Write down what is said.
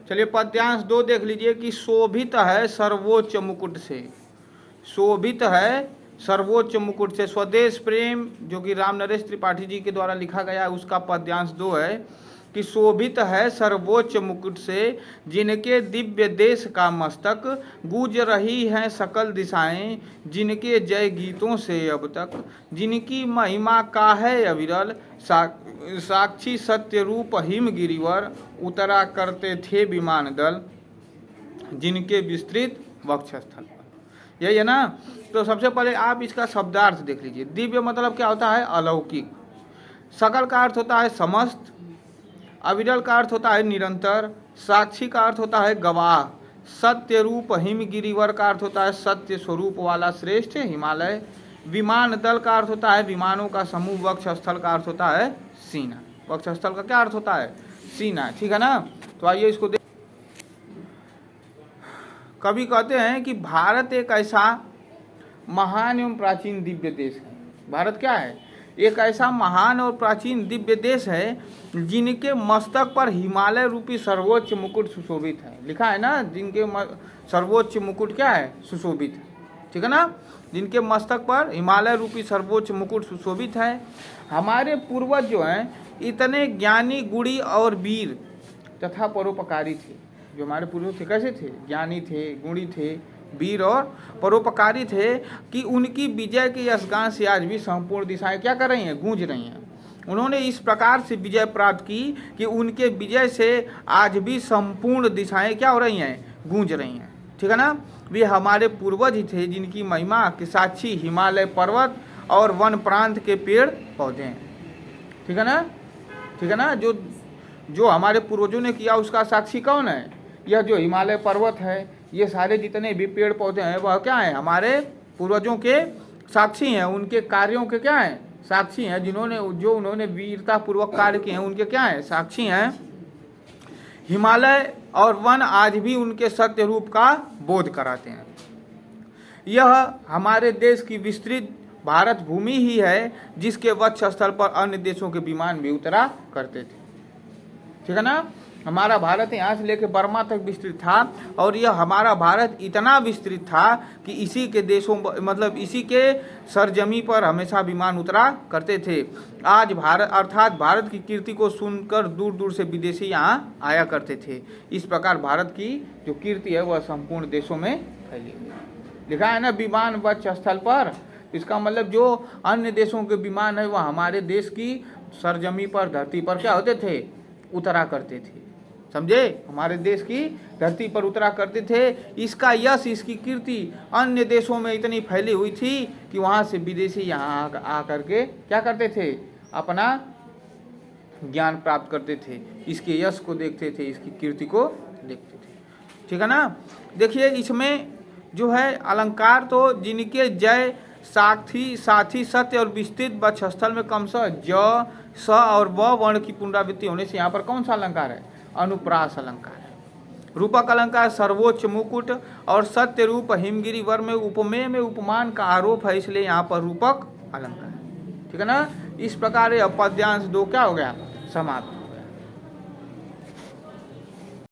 चलिए पद्यांश 2 देख लीजिए कि शोभित है सर्वोच्च मुकुट से, शोभित है सर्वोच्च मुकुट से। स्वदेश प्रेम जो कि राम नरेश त्रिपाठी जी के द्वारा लिखा गया उसका पद्यांश 2 है कि शोभित है सर्वोच्च मुकुट से, जिनके दिव्य देश का मस्तक, गूंज रही हैं सकल दिशाएं, जिनके जय गीतों से अब तक, जिनकी महिमा का है अविरल, साक्षी सत्य रूप हिम गिरिवर, उतरा करते थे विमान दल, जिनके विस्तृत वक्षस्थल पर। यही है ना। तो सबसे पहले आप इसका शब्दार्थ देख लीजिए। दिव्य मतलब क्या होता है? अलौकिक। सकल का अर्थ होता है समस्त। अविरल का अर्थ होता है निरंतर। साक्षी का अर्थ होता है गवाह। सत्य रूप हिम गिरिवर का अर्थ होता है सत्य स्वरूप वाला श्रेष्ठ हिमालय। विमान दल का अर्थ होता है विमानों का समूह। वक्षस्थल का अर्थ होता है सीना। वक्षस्थल का क्या अर्थ होता है? सीना। ठीक है ना। तो आइए इसको देख। कवि कहते हैं कि भारत एक ऐसा महान एवं प्राचीन दिव्य देश है। भारत क्या है? एक ऐसा महान और प्राचीन दिव्य देश है जिनके मस्तक पर हिमालय रूपी सर्वोच्च मुकुट सुशोभित है। लिखा है ना, जिनके सर्वोच्च मुकुट क्या है? सुशोभित है। ठीक है ना। जिनके मस्तक पर हिमालय रूपी सर्वोच्च मुकुट सुशोभित है। हमारे पूर्वज जो हैं इतने ज्ञानी, गुणी और वीर तथा परोपकारी थे। जो हमारे पूर्वज थे कैसे थे? ज्ञानी थे, गुणी थे, वीर और परोपकारी थे कि उनकी विजय के यशगान से आज भी संपूर्ण दिशाएं क्या कर रही हैं? गूंज रही हैं। उन्होंने इस प्रकार से विजय प्राप्त की कि उनके विजय से आज भी संपूर्ण दिशाएं क्या हो रही हैं? गूंज रही हैं। ठीक है ना। वे हमारे पूर्वज ही थे जिनकी महिमा के साक्षी हिमालय पर्वत और वन प्रांत के पेड़ पौधे हैं। ठीक है ना। ठीक है ना। जो हमारे पूर्वजों ने किया उसका साक्षी कौन है? यह जो हिमालय पर्वत है, ये सारे जितने भी पेड़ पौधे हैं वह क्या हैं? हमारे पूर्वजों के साक्षी हैं। उनके कार्यों के क्या हैं? साक्षी हैं। जो उन्होंने वीरता पूर्वक कार्य किए हैं उनके क्या हैं? साक्षी हैं। हिमालय और वन आज भी उनके सत्य रूप का बोध कराते हैं। यह हमारे देश की विस्तृत भारत भूमि ही है जिसके वक्षस्थल पर अन्य देशों के विमान भी उतरा करते थे। ठीक है ना। हमारा भारत यहाँ से लेकर बर्मा तक विस्तृत था और यह हमारा भारत इतना विस्तृत था कि इसी के देशों मतलब इसी के सरजमी पर हमेशा विमान उतरा करते थे। आज भारत अर्थात भारत की कीर्ति को सुनकर दूर दूर से विदेशी यहाँ आया करते थे। इस प्रकार भारत की जो कीर्ति है वह संपूर्ण देशों में फैली हुई है। लिखा है ना, विमान वक्षस्थल पर। इसका मतलब जो अन्य देशों के विमान है वह हमारे देश की सरजमी पर, धरती पर क्या होते थे? उतरा करते थे। समझे? हमारे देश की धरती पर उतरा करते थे। इसका यश, इसकी कीर्ति अन्य देशों में इतनी फैली हुई थी कि वहाँ से विदेशी यहाँ आकर के क्या करते थे? अपना ज्ञान प्राप्त करते थे, इसके यश को देखते थे, इसकी कीर्ति को देखते थे। ठीक है ना। देखिए इसमें जो है अलंकार तो जिनके जय साथी सत्य और विस्तृत वक्षस्थल में कम ज स और व वर्ण की पुनरावृत्ति होने से यहाँ पर कौन सा अलंकार है? अनुप्रास अलंकार है। रूपक अलंकार सर्वोच्च मुकुट और सत्य रूप हिमगिरी वर में उपमेय में उपमान का आरोप है, इसलिए यहाँ पर रूपक अलंकार है। ठीक है ना। इस प्रकार यह पद्यांश 2 क्या हो गया? समाप्त।